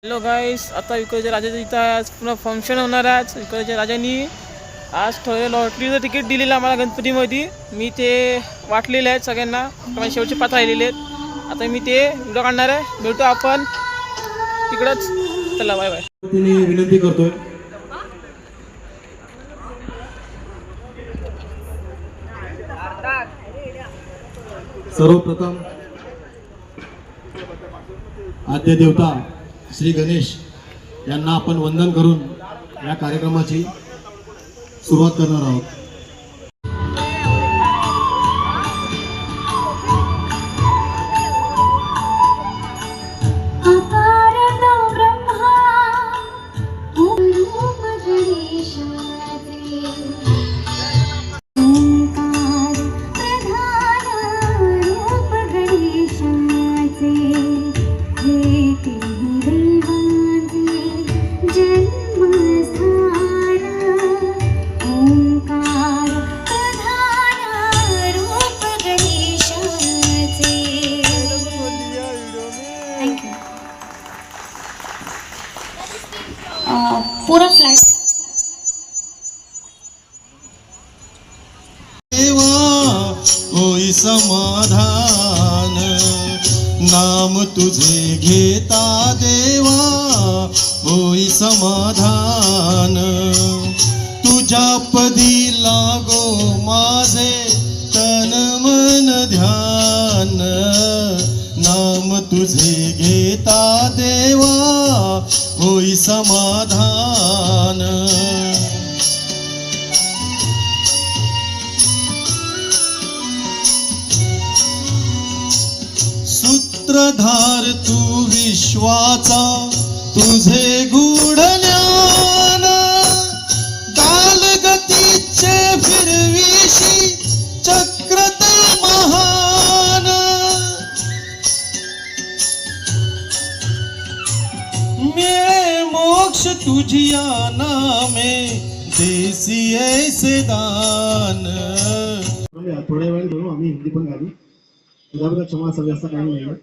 Hello गाईस, आता विक्रोळच्या राजाचं इथं आज पुन्हा फंक्शन होणार आहे. आज विक्रोळच्या राजांनी आज थोडे लॉटरीचं तिकीट दिलेलं आम्हाला गणपतीमध्ये. मी ते वाटलेले आहेत सगळ्यांना. माझे शेवटचे 5 राहिलेले आहेत. आता मी ते व्हिडिओ काढणार आहे. भेटू आपण तिकडंच. चला, बाय बाय. विनंती करतोय सर्वप्रथम आद्य देवता श्री गणेश यांना आपण वंदन करून या कार्यक्रमाची सुरुवात करणार आहोत. पूरा फ्लैट देवा होई समाधान, नाम तुझे घेता देवा होई समाधान. तुझ्या पदी लागो माझे तन मन ध्यान, नाम तुझे घेता देवा होई समाधान. सूत्रधार तू विश्वाचा, तुझे गूढ ज्ञान, कालगतीचे फिरविशी चक्रत महान. मिळे मोक्ष तुझिया नामे, देसी ऐसे दान. थोड्या वेळ करू, आम्ही हिंदी पण गाली. त्याबद्दल क्षमा असावी असं काही नाही.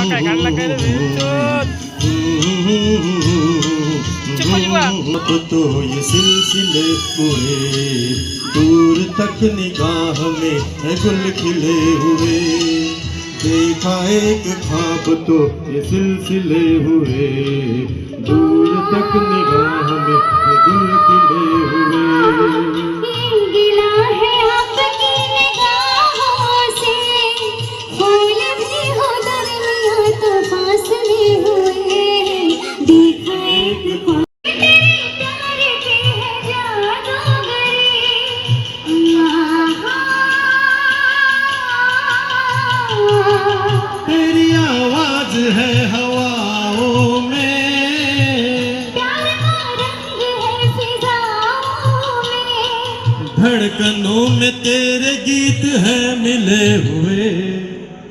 काय काढला काय तो ये सिलसिले हुए, दूर तक निगाह में गुल खिले हुए. देखा एक ख्वाब तो ये सिलसिले हुए, दूर तक निगाह में गुल खिले हुए. तेरी आवाज है हवाओं में, प्यार का रंग है फिजाओं में, धड़कन कानों में तेरे गीत हैं मिले हुए।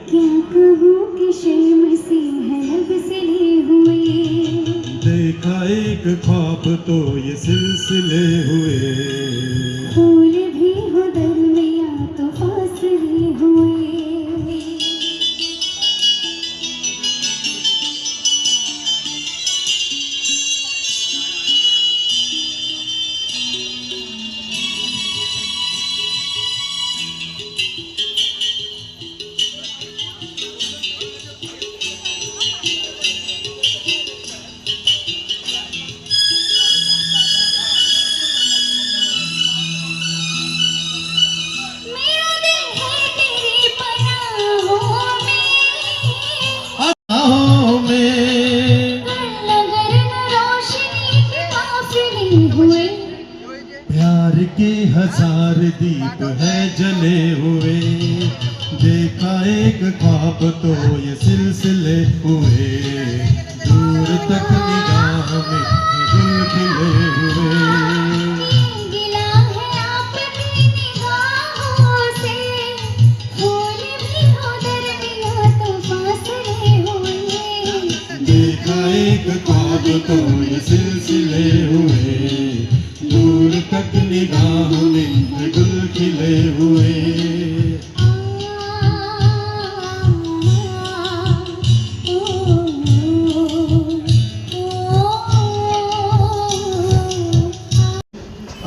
क्या कहूँ कि शर्म से है लब से ले हुए। देखा एक ख्वाब तो ये सिलसिले हुए। फूल भी हो दरमिया तो फासले हुए। मेरा दिल है तेरी पनाहों में। आहों में नगर न रोशनी के काफिले हुए। प्यार के हजार दीप है जले हुए। देखा एक ख्वाब तो ये सिलसिले हुए। दूर तक निगाह में गुल खिले हुए। गिला है आपकी निगाहों से। फूल भी हो दरमिया तो फासले हुए। देखा एक ख्वाब तो ये सिलसिले हुए। दूर तक निगाह में गुल खिले हुए।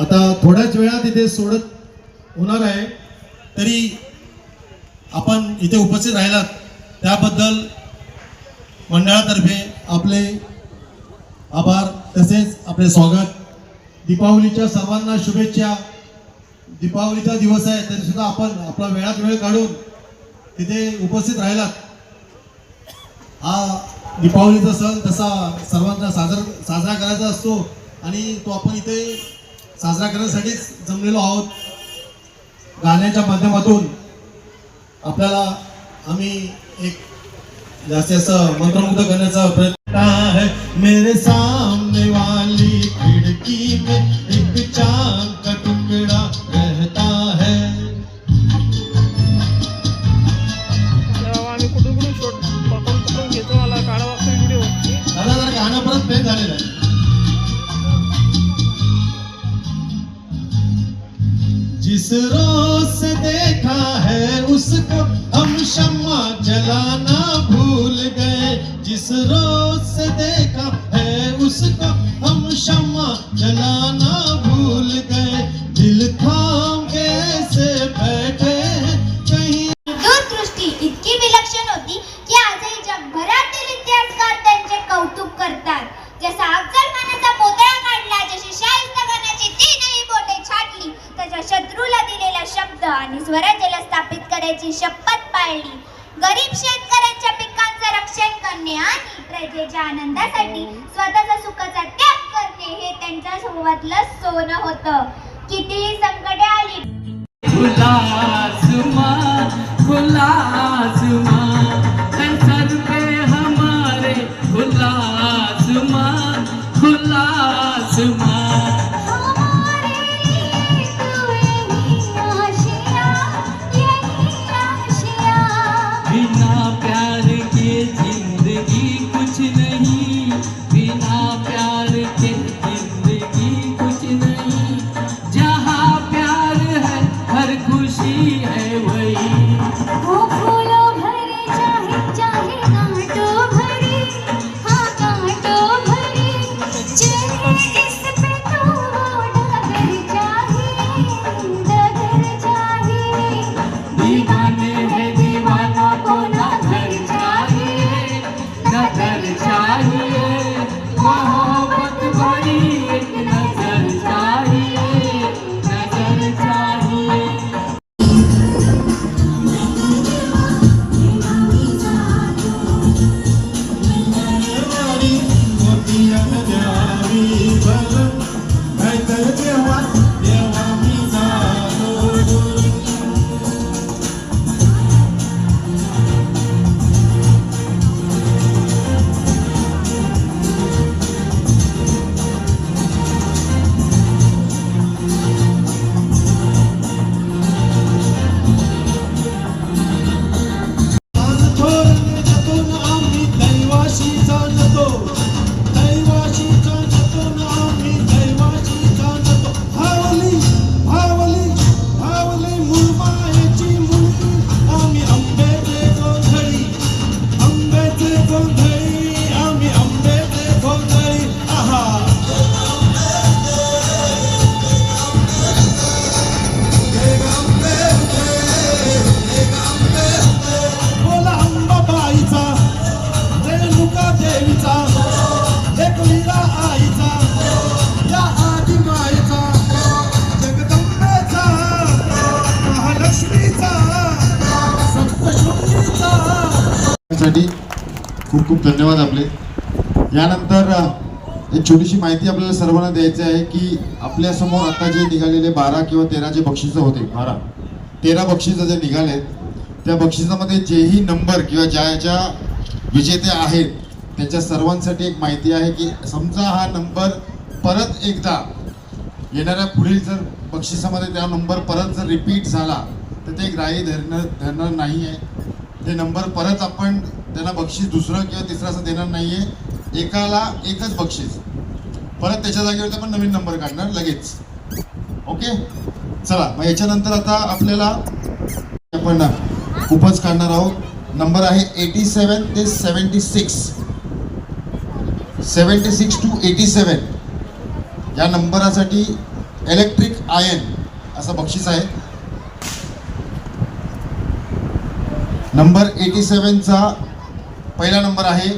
आता थोड्याच वेळात इथे सोडत होणार आहे, तरी आपण इथे उपस्थित राहिलात त्याबद्दल मंडळातर्फे आपले आभार, तसेच आपले स्वागत. दीपावलीच्या सर्वांना शुभेच्छा. दीपावलीचा दिवस आहे तरी सुद्धा आपण आपला वेळात वेळ काढून तिथे उपस्थित राहिलात. हा दीपावलीचा सण तसा सर्वांना साजरा करायचा असतो आणि तो आपण इथे साजरा करण्यासाठीच जमलेलो आहोत. गाण्याच्या माध्यमातून आपल्याला आम्ही एक जास्त असं मंत्रमुग्ध करण्याचा प्रयत्न है. मेरे सामने वाली खिड़की में एक चांद का टुकड़ा रहता है. आम्ही कुठून कुठून घेतो, मला काढा वाटतो व्हिडिओ. दादा जरा गाणं परत प्ले झालेलं आहे. जिस रोज से देखा है उसको हम शम्मा जलाना भूल गए. जिस रोज से देखा है उसको हम शम्मा जलाना भूल गए. दिल थाम के ऐसे बैठे हैं कहीं. दूरदृष्टी इतकी विलक्षण होती की आजही जगभरातील इतिहासकार त्यांचे कौतुक करतात. जसा अफजल खानाचा पुतळा काढला, जशी शाहिस्ता खानाची तीनही बोटे छाटली, त्याच्या शत्रूला दिलेला शब्द आणि स्वराज्याला स्थापित करायची शपथ पाळली. गरीब शेतकऱ्यांच्या पिकांचे रक्षण करणे आणि प्रजेच्या आनंदासाठी स्वतःचा सुखाचा त्याग करणे हे त्यांच्या स्वभावातलं सोनं होतं. कितीही संकटे आली, खुला आसमां, खुला आसमां, सर पे हमारे खुला आसमां, खुला आसमां. हमारे लिए तो यही आशिया, यही आशिया. बिना प्यार के जिंदगी कुछ नहीं, बिना प्यार के जिंदगी कुछ नहीं. जहाँ प्यार है हर खुशी है वही. वो फूलों भरे चाहे चाहे कांटों भरी, हाँ कांटों भरी. चले इस पे तो वो डगर चाहिए, डगर चाहिए. दीवाने हैं दीवानों को ना घर चाहिए, ना घर चाहिए. मोहब्बत भरी एक नजर चाहिए, नजर चाहिए. बक्षिसांसाठी खूप खूप धन्यवाद आपले. यानंतर एक छोटीशी माहिती आपल्याला सर्वांना द्यायची आहे की आपल्यासमोर आता जे निघालेले 12 किंवा 13 जे बक्षिसं होते, 13 बक्षिसं जे निघालेत, त्या बक्षिसामध्ये जेही नंबर किंवा ज्या विजेते आहेत त्यांच्या सर्वांसाठी एक माहिती आहे की समजा हा नंबर परत एकदा येणाऱ्या पुढील जर बक्षिसामध्ये त्या नंबर परत जर रिपीट झाला तर ते ग्राह्य धरणार नाही आहे. ते नंबर परत आपण त्यांना बक्षीस दुसरं किंवा तिसरं असं देणार नाही आहे. एकाला एकच बक्षीस, परत त्याच्या जागेवरती आपण नवीन नंबर काढणार लगेच. ओके, चला मग याच्यानंतर आता आपल्याला आपण खूपच काढणार आहोत. नंबर आहे 87 ते 76, 76 to 87 या नंबरासाठी इलेक्ट्रिक आयन असं बक्षीस आहे. नंबर 87 चा पहिला नंबर आहे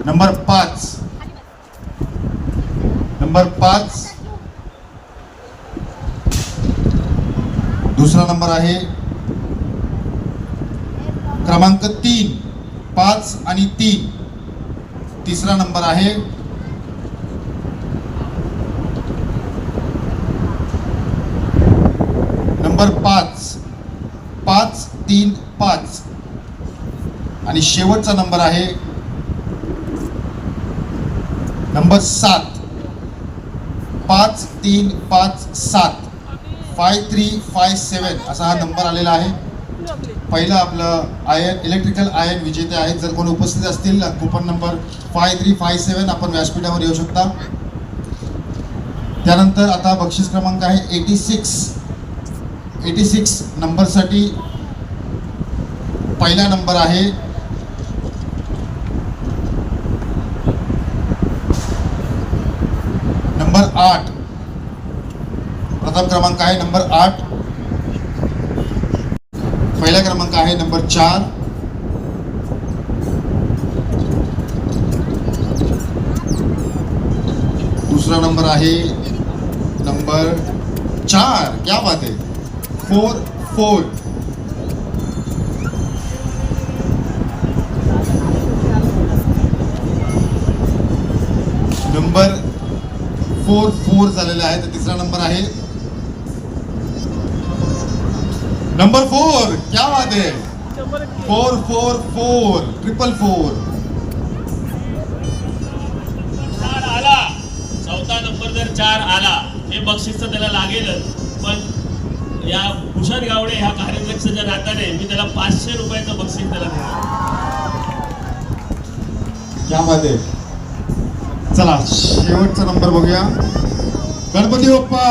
नंबर 5. नंबर 5. दुसरा नंबर आहे क्रमांक 3, 5 आणि 3. तिसरा नंबर आहे नंबर 5, 5, 3, 5 आणि शेवटचा नंबर आहे नंबर 7, 5, 3, 5, 7, 5357 असा हा नंबर आलेला आहे. पहिला आपलं आयन इलेक्ट्रिकल आयन विजेते आहेत. जर कोणी उपस्थित असतील कुपन नंबर 5357 आपण व्यासपीठावर येऊ शकता. त्यानंतर आता बक्षीस क्रमांक आहे 86 नंबरसाठी पहिला नंबर आहे नंबर 8. प्रथम क्रमांक आहे नंबर 8. पहिला क्रमांक आहे नंबर 4. दूसरा नंबर आहे नंबर 4. क्या बात है, 4. नंबर 4 झालेला आहे. तर तिसरा नंबर आहे नंबर 4. क्या बात है, 4. 4 आला. चौथा नंबर जर 4 आला हे बक्षीस तर त्याला लागेलच. पण या भूषण गावडे ह्या कार्याध्यक्षाच्या नात्याने मी त्याला 500 रुपयाचं बक्षीस त्याला देणार. क्या बात है. चला शेवटचा नंबर बघूया. गणपती बाप्पा.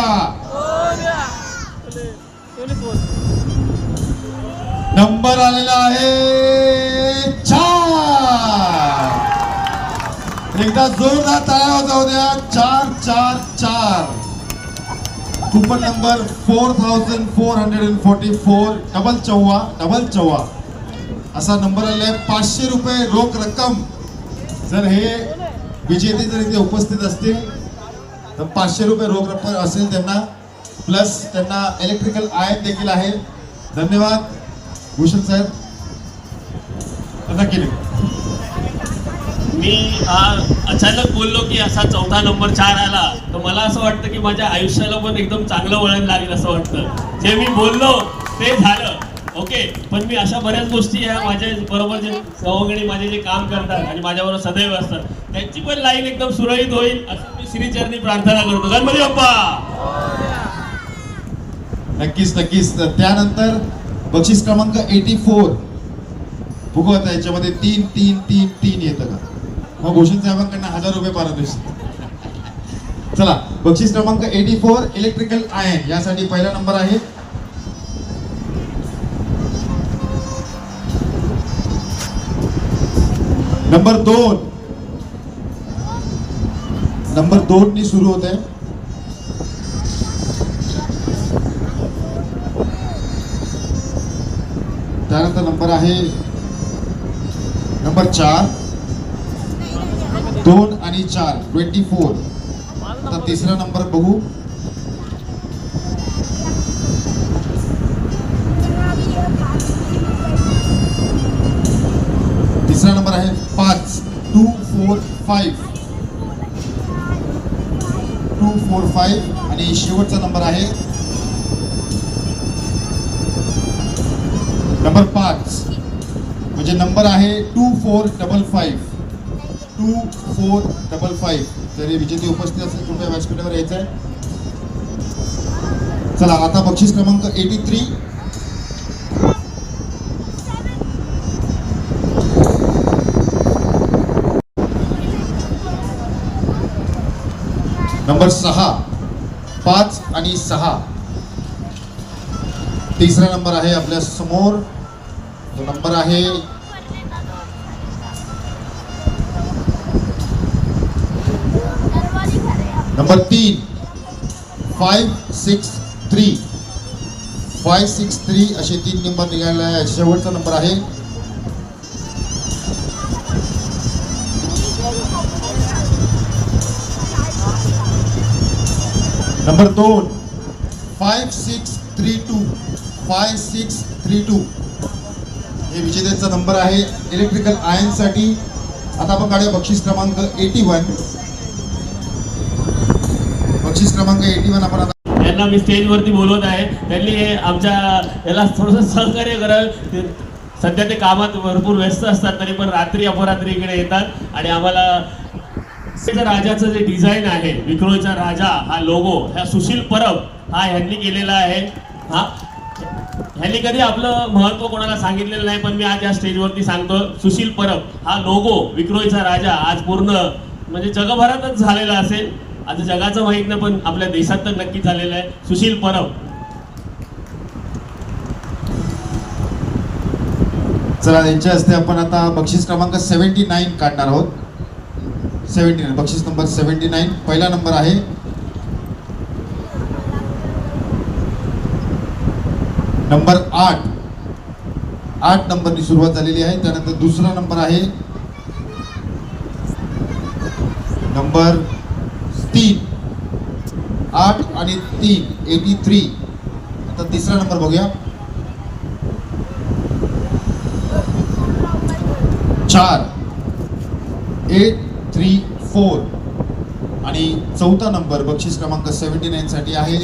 नंबर आलेला आहे 4. एकदा जोरदार टाळ्या वाजवू द्या. 4. कुपन नंबर 4444 डबल चौवा असा नंबर आलेला आहे. 500 रुपये रोख रक्कम. जर हे विजेते जर इथे उपस्थित असतील तर 500 रुपये रोख रक्कम असेल त्यांना, प्लस त्यांना इलेक्ट्रिकल आयन देखील आहे. धन्यवाद भूषण साहेब. नक्की मी अचानक बोललो की असा चौथा नंबर 4 आला तर मला असं वाटतं की माझ्या आयुष्याला पण एकदम चांगलं वळण लागेल असं वाटतं. जे मी बोललो ते झालं. ओके, पण मी अशा बऱ्याच गोष्टी ह्या माझ्या बरोबर जे सवंगडी माझे जे काम करतात आणि माझ्याबरोबर सदैव असतात त्यांची पण लाईन एकदम सुरळीत होईल असं मी श्रीचरणी प्रार्थना करतो. गणपती बाप्पा. नक्कीच. तर त्यानंतर बक्षीस क्रमांक 84 बघू आता याच्यामध्ये 3 येतं का. मग भूषण साहेबांकडनं 1000 रुपये पारितोषिक. चला बक्षीस क्रमांक 84 इलेक्ट्रिकल आयन यासाठी पहिला नंबर आहे नंबर 2. नंबर 2 नी सुरू होत आहे. त्यानंतर नंबर आहे नंबर 4. 2 आणि 4 24. आता तिसरा नंबर बघू. 245 आणि शेवटचा नंबर आहे नंबर 5, म्हणजे नंबर आहे 2455. 2455. जरी विजेते उपस्थित असेल कृपया व्यासपीठावर यायचं आहे. चला आता बक्षीस क्रमांक 83. नंबर 6, 5 आणि 6. तिसरा नंबर आहे आपल्या समोर. तो नंबर आहे नंबर 3, 563. 563 असे 3 नंबर निघालेला आहे. शेवटचा नंबर आहे नंबर 2, 5632. 5632 हे विजेत्यांचा नंबर आहे इलेक्ट्रिकल आयर्न साठी. आता आपण काढूया बक्षीस क्रमांक 81. बक्षीस क्रमांक 81 आपण आता यांना मी स्टेजवरती बोलवत आहे. त्यांनी हे आमच्या याला थोडंसं सहकार्य करावं. सध्या ते कामात भरपूर व्यस्त असतात, तरी पण रात्री अपरात्री इकडे येतात आणि आम्हाला राजाचं जे डिझाईन आहे, विक्रोळीचा राजा हा लोगो, ह्या सुशील परब हा ह्यांनी केलेला आहे. हा ह्यांनी कधी आपलं महत्व कोणाला सांगितलेलं नाही, पण मी आज या स्टेजवरती सांगतो. सुशील परब हा लोगो, विक्रोळीचा राजा आज पूर्ण म्हणजे जगभरातच झालेला असेल. आज जगाचं माहित नाही, पण आपल्या देशात तर नक्की झालेलं आहे. सुशील परब. चला त्यांच्या हस्ते आपण आता बक्षीस क्रमांक 79 काढणार आहोत. 79 बक्षीस नंबर 79. पहिला नंबर आहे नंबर 8. 8 नंबरनी सुरुवात झालेली आहे. त्यानंतर दुसरा नंबर आहे नंबर 3. 8 आणि 3 83. आता तिसरा नंबर बघूया. 4 834 आणि चौथा नंबर बक्षीस क्रमांक 79 साठी आहे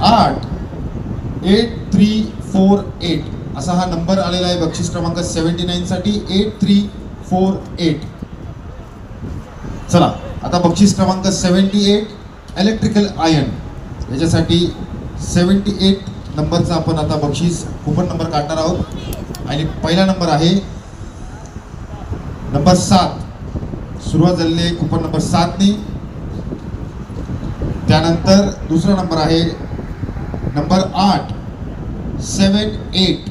8 8348 असा हा नंबर आलेला आहे बक्षीस क्रमांक 79 साठी 8348. चला आता बक्षीस क्रमांक 78 इलेक्ट्रिकल आयर्न याच्यासाठी 78 नंबरचा आपण आता बक्षीस कुपन नंबर काढणार आहोत आणि पहिला नंबर आहे नंबर 7. सुरुवात झालेली आहे कुपन नंबर 7 ने. त्यानंतर दुसरा नंबर आहे नंबर 8 78.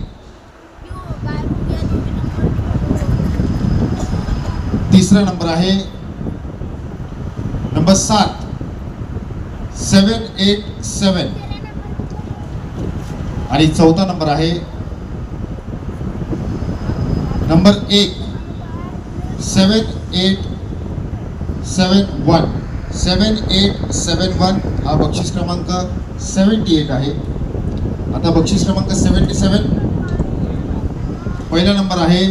तिसरा नंबर आहे नंबर 7 787 आणि चौथा नंबर आहे नंबर 1 7871. 7871 हा बक्षीस क्रमांक 78 आहे. आता बक्षीस क्रमांक 77. पहिला नंबर आहे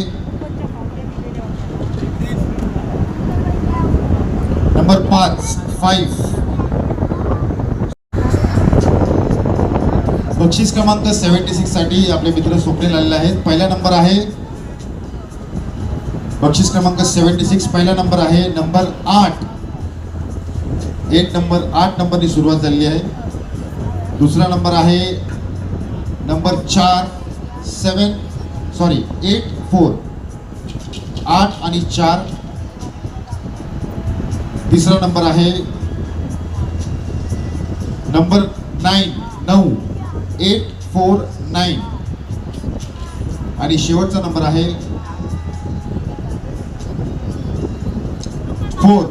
नंबर 5. बक्षीस क्रमांक 76 साठी आपले मित्र स्वप्नील आलेले आहेत. पहिला नंबर आहे बक्षीस क्रमांक 76. पहिला नंबर आहे नंबर 8. 8 नंबरनी सुरुवात झालेली आहे. दुसरा नंबर आहे नंबर 4 84 8 आणि 4. तिसरा नंबर आहे नंबर 9 849 आणि शेवटचा नंबर आहे 4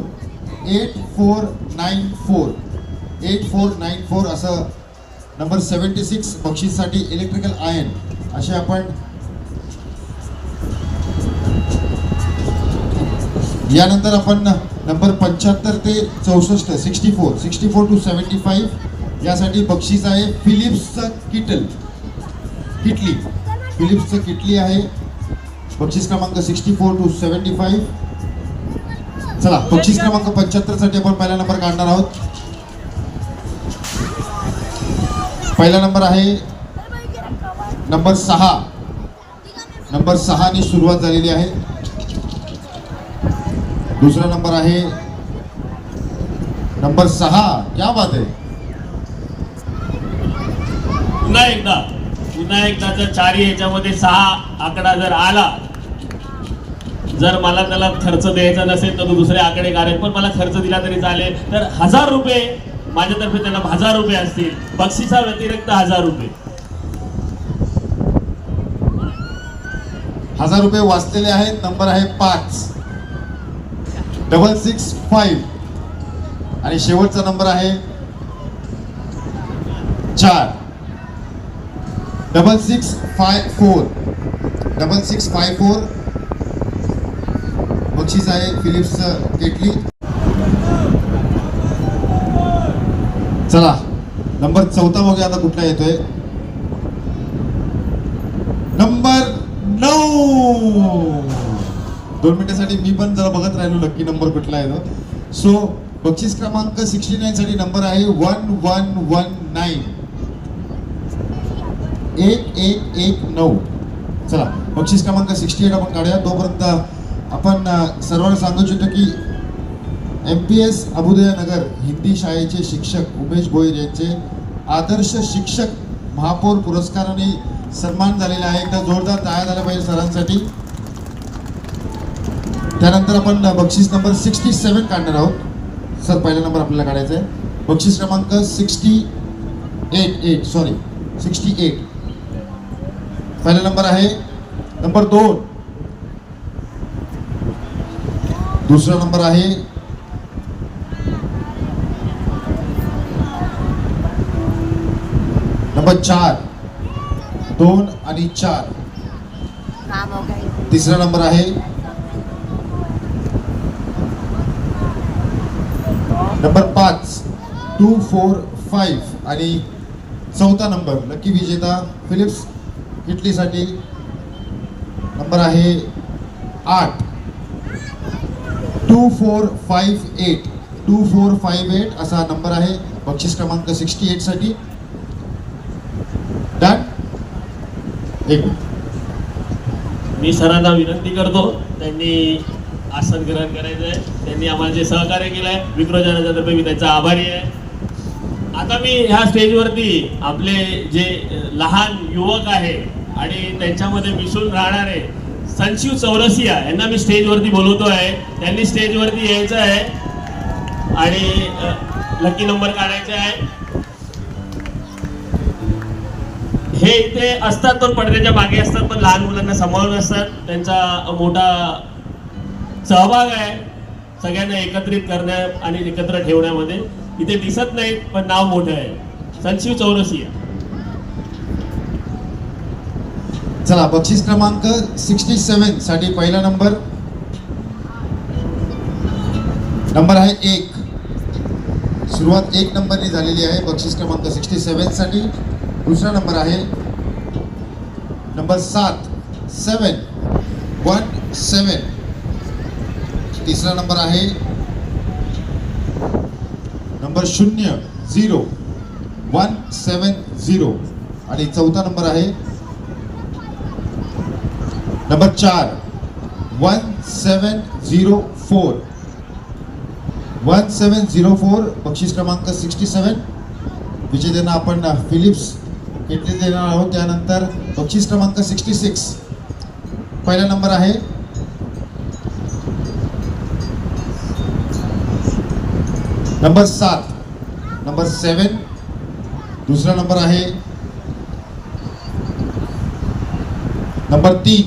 8494. 8494 असं नंबर 76 बक्षीससाठी इलेक्ट्रिकल आयर्न असे आपण यानंतर आपण नंबर 75 ते 64 64 टू 75 यासाठी बक्षीस आहे फिलिप्सचं किटली. फिलिप्सचं किटली आहे बक्षीस क्रमांक 64 टू 75. चला बक्षीस क्रमांक 75 साठी आपण पहिला नंबर काढणार आहोत. पहिला नंबर आहे नंबर 6. नंबर 6 ने सुरुवात झालेली आहे. दुसरा नंबर आहे नंबर 6. क्या बात आहे. पुन्हा एकदा जर 4 याच्यामध्ये 6 आकडा जर आला, जर मला त्याला खर्च द्यायचा नसेल तर तो दुसरे आकडे काढेल, पण मला खर्च दिला तरी चालेल. तर 1000 रुपये माझ्यातर्फे त्यांना 1000 रुपये असतील, बक्षिसा व्यतिरिक्त 1000 रुपये. 1000 रुपये वाचलेले आहेत. नंबर आहे 5 665 आणि शेवटचा नंबर आहे 4 6654 6654. बक्षीस आहे फिलिप्स केटली. चला नंबर 14 बघूया आता कुठला येतोय. नंबर 9. 2 मिनिटासाठी मी पण जरा बघत राहिलो नक्की नंबर कुठला आहे तो. सो बक्षीस क्रमांक 69 साठी नंबर आहे 1119 1119. चला बक्षीस क्रमांक 68 आपण काढूया. तोपर्यंत आपण सर्वांना सांगू इच्छितो की MPS अभुदय नगर हिंदी शाळेचे शिक्षक उमेश भोईर यांचे आदर्श शिक्षक महापौर पुरस्काराने सन्मान झालेला आहे. एकदा जोरदार टाळ्या झाल्या पाहिजे सरांसाठी. त्यानंतर आपण बक्षीस नंबर 67 काढणार आहोत. सर पहिला नंबर आपल्याला काढायचा आहे. बक्षीस क्रमांक 68. पहिला नंबर आहे नंबर 2. दुसरा नंबर आहे नंबर 4. 2 आणि 4. तिसरा नंबर आहे नंबर 5 2 4 5 आणि चौथा नंबर लकी विजेता फिलिप्स किटलीसाठी नंबर आहे 8 2458 2458 असा नंबर आहे बक्षीस क्रमांक 68 साठी. डन. एक मी सरांना विनंती करतो, त्यांनी आसन ग्रहण करायचं आहे. त्यांनी आम्हाला जे सहकार्य केलं आहे विक्रोजनाच्या तर्फे मी त्यांचा आभारी आहे. आता मी ह्या स्टेजवरती आपले जे लहान युवक आहे आणि त्यांच्यामध्ये मिसळून राहणारे संजीव चौरसिया यांना मी स्टेजवरती बोलवतो आहे. त्यांनी स्टेजवरती यायचं आहे आणि लकी नंबर काढायचा आहे. हे इथे असतात पण पडद्याच्या मागे असतात, पण लहान मुलांना सांभाळून असतात. त्यांचा मोठा सहभाग आहे सगळ्यांना एकत्रित करण्यात आणि एकत्र ठेवण्यामध्ये. इथे दिसत नाहीत पण नाव मोठं आहे. संजीव चौरसिया. चला बक्षीस क्रमांक 67 साठी पहिला नंबर आहे 1. सुरुवात 1 नंबरने झालेली आहे बक्षीस क्रमांक 67 साठी. दुसरा नंबर आहे नंबर 717. तिसरा नंबर आहे नंबर 00170 आणि चौथा नंबर आहे नंबर 4 1704. 1704 बक्षीस क्रमांक 67. विजेत्यांना आपण फिलिप्स किटली देणार आहोत. त्यानंतर बक्षीस क्रमांक 66 पहिला नंबर आहे नंबर 7 नंबर 7. दुसरा नंबर आहे नंबर 3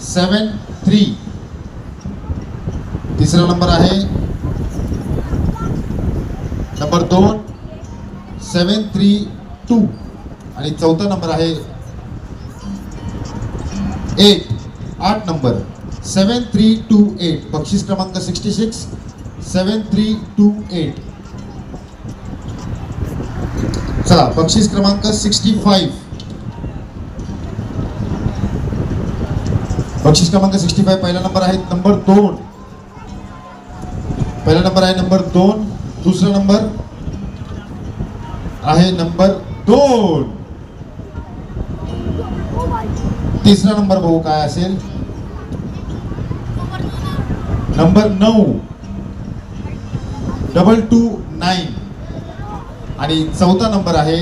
73. तिसरा नंबर आहे नंबर 2 732 आणि चौथा नंबर आहे 8 नंबर 7328. बक्षीस क्रमांक 66 7328. चला बक्षीस क्रमांक 65. बक्षीस क्रमांक 65 पहिला नंबर आहे नंबर 2 पहिला नंबर आहे नंबर 2, दुसरा नंबर आहे नंबर 2, तिसरा नंबर बघू काय असेल, नंबर 9 229 आणि चौथा नंबर आहे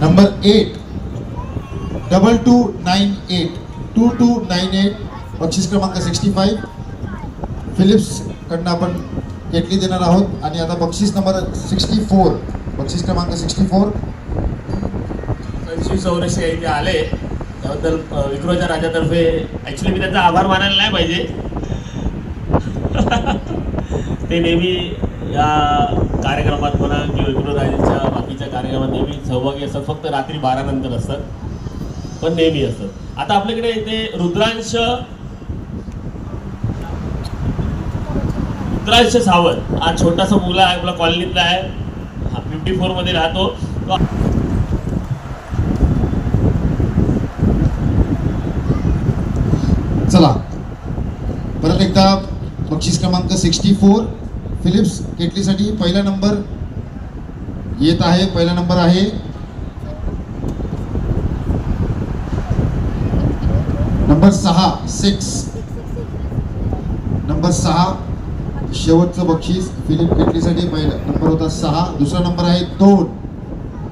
नंबर 8 2298 2298. बक्षीस क्रमांक 65 फिलिप्स कडनं आपण केटली देणार आहोत. आणि आता बक्षीस नंबर 64, बक्षीस क्रमांक 64 25 चौरशे इथे आले त्याबद्दल विक्रोच्या राजातर्फे ॲक्च्युली मी त्यांचा आभार मानायला नाही पाहिजे. ते नेहमी या कार्यक्रमात म्हणा किंवा विक्रो राजाच्या बाकीच्या कार्यक्रमात नेहमी सहभागी असतात. फक्त रात्री 12 नंतर असतात, पण नेहमी असतात. आता आपल्याकडे इथे रुद्रांश सावंत हा छोटासा मुलगा आहे, आपला कॉलनीतला आहे, 54 मध्ये राहतो. चला परत एकदा बक्षीस क्रमांक 64 फिलिप्स केटलीसाठी पहिला नंबर येत आहे. पहिला नंबर आहे नंबर 6 नंबर 6. शेवटचं बक्षीस फिलिप केटलीसाठी पहिला नंबर होता 6. दुसरा नंबर आहे 2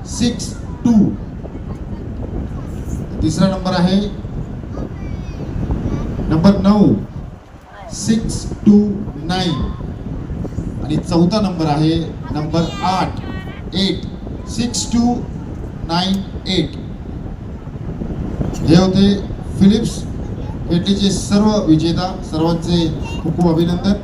6 2. तिसरा नंबर आहे नंबर 9 6 2 9 आणि चौथा नंबर आहे नंबर 8 8 6 2 9 8. हे होते फिलिप्स केटलीचे सर्व विजेता. सर्वांचे खूप खूप अभिनंदन.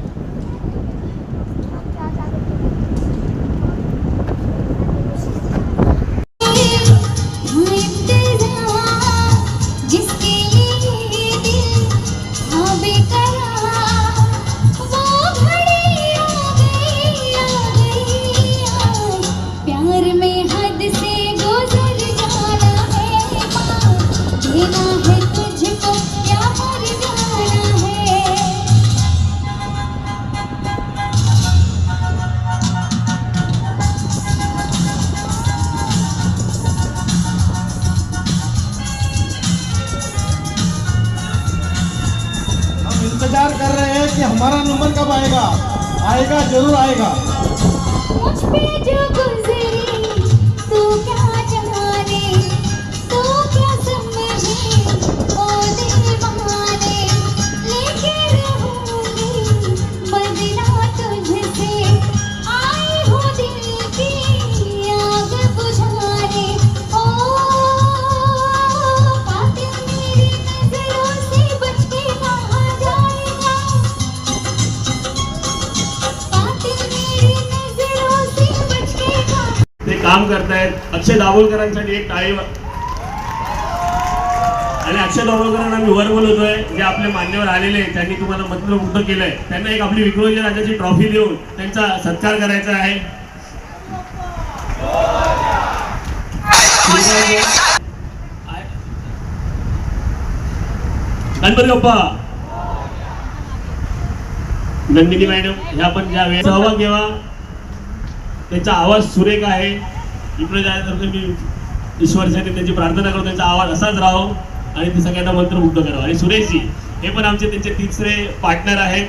इंतजार कर रहे हैं कि हमारा नंबर कब आएगा. आएगा, जरूर आएगा. मुझ पे जो गुजरी तू क्या जाने, तू क्या समझे ओ दीवाने, लेके रहूंगी बदला तुझसे, आई हो दिल की आग बुझाने. ओ कातिल मेरी नजरों से बच के कहाँ जाएगा, कातिल मेरी नजरों से बच के कहाँ. ते काम करतायत. अक्षय दाभोलकरांसाठी एक टाळी. आणि अक्षय दाभोलकरांना मी वर बोलवतोय, जे आपले मान्यवर आलेले आहेत, त्यांनी तुम्हाला मंत्रमुग्ध केलंय, त्यांना एक आपली विक्रोजी राजाची ट्रॉफी देऊन त्यांचा सत्कार करायचा आहे. गणपती बाप्पा. नंदिनी मॅडम ह्या पण ज्या वेळेस सहभाग घ्यावा. त्यांचा आवाज सुरेख आहे. इकडे जाण्यातर्फे मी ईश्वरसाठी त्यांची प्रार्थना करतो, त्यांचा आवाज असाच राहो आणि ते सगळ्यांना मंत्रमुग्ध करावं. आणि सुरेशजी हे पण आमचे त्यांचे तिसरे पार्टनर आहेत.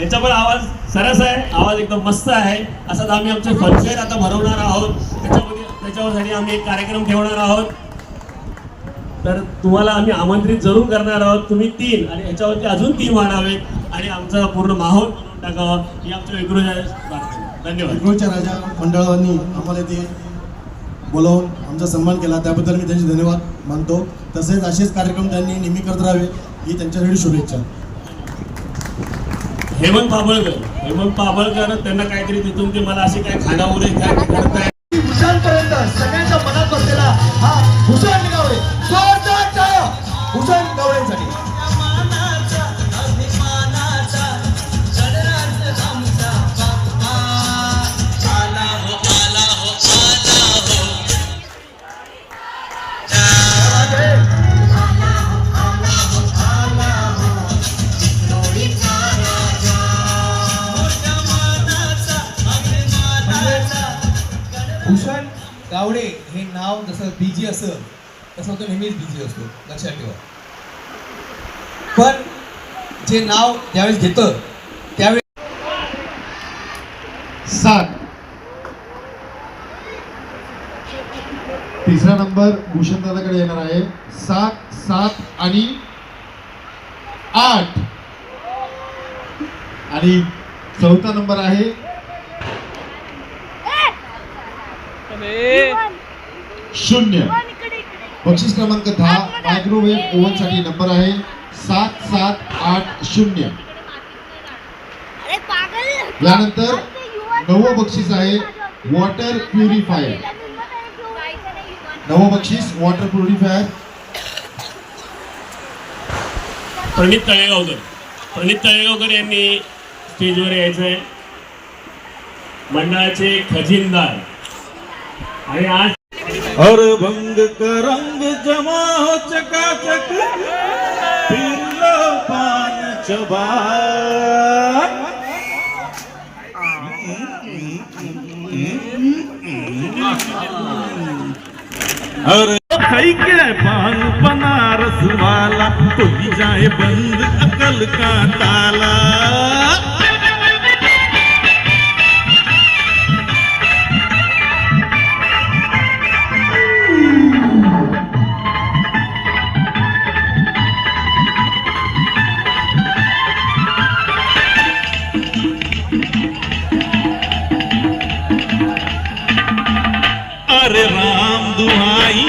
यांचा पण आवाज सरस आहे, आवाज एकदम मस्त आहे. असाच आम्ही आमचे फनफेअर आता भरवणार आहोत. त्याच्यावरसाठी आम्ही एक कार्यक्रम ठेवणार आहोत. तर तुम्हाला आम्ही आमंत्रित जरूर करणार आहोत. तुम्ही 3 आणि याच्यावरती अजून 3 वाढावेत आणि आमचा पूर्ण माहोल बनवून टाकावा ही आमच्या विक्रोच्या प्रार्थना. धन्यवाद. विक्रोच्या राजा मंडळांनी आम्हाला ते बोलावून आमचा सन्मान केला, त्याबद्दल मी त्यांचे धन्यवाद मानतो. तसेच असेच कार्यक्रम त्यांनी नेहमी करत राहावे ही त्यांच्यासाठी शुभेच्छा. हेमंत पाबळकर त्यांना काहीतरी तिथून ते मला असे काय खानावरे काय करताय. भूषणपर्यंत सगळ्यांच्या मनात बसलेला हा भूषण गावडे. जोरदार टाळ्या भूषण गावडेंसाठी. गावडे हे नाव जसं बिजी असं तसं तो नेहमीच बिजी असतो, लक्षात ठेवा. पण जे नाव ज्यावेळेस घेतं त्यावेळेस 7. तिसरा नंबर भूषण दादाकडे येणार आहे. 7, 7 आणि 8. आणि चौथा नंबर आहे अरे 0. बक्षीस क्रमांक 10 मायक्रोवेव्ह ओव्हन साठी नंबर आहे 7780. यानंतर 9वं बक्षीस आहे वॉटर प्युरिफायर. 9वं बक्षीस वॉटर प्युरिफायर. प्रणित तळेगावकर यांनी स्टेजवर यायचं आहे. मंडळाचे खजिनदार आणि आज और भंग का रंग जमा हो चकाचक पिल्लो पान चबा और खाई के पान बनारस वाला तो ही जाए बंद अकल का ताला. अरे राम दुहाई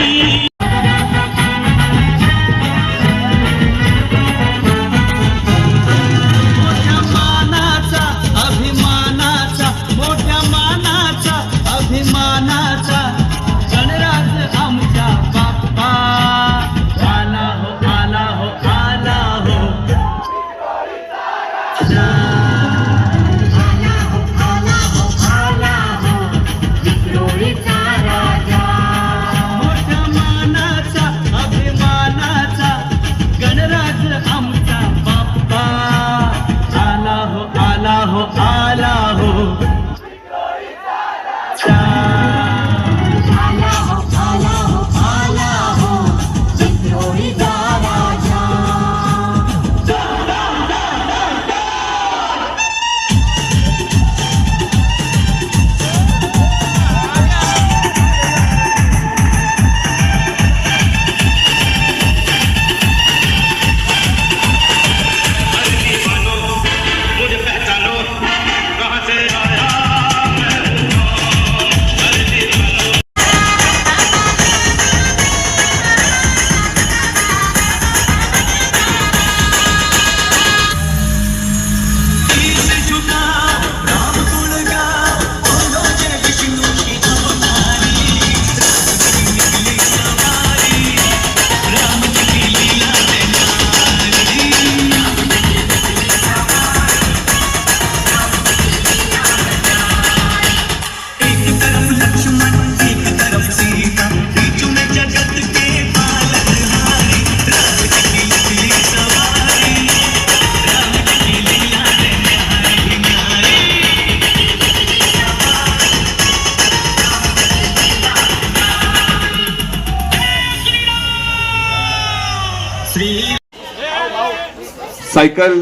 सायकल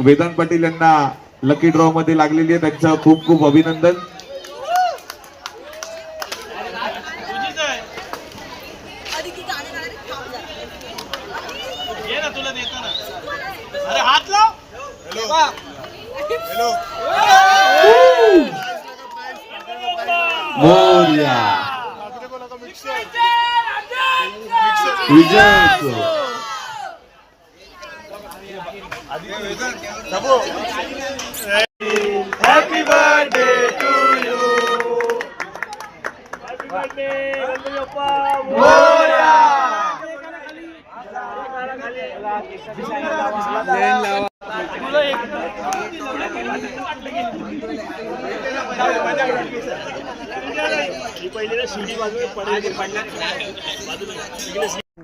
वेदांत पाटील यांना लकी ड्रॉ मध्ये लागलेली आहे. त्यांचं खूप खूप अभिनंदन. मोरया विजय Happy birthday to you. Happy birthday Moria.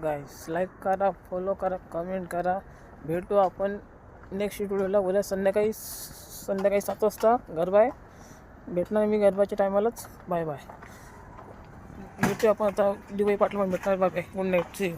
Guys like करा, फॉलो करा, कमेंट करा. भेटू आपण नेक्स्ट व्हिडिओला उद्या संध्याकाळी 7 वाजता गरबा आहे. भेटणार मी गरबाच्या टायमालाच. Bye bye. भेटू आपण आता डी वाय पाटील भेटणार बघा. Good night, see you.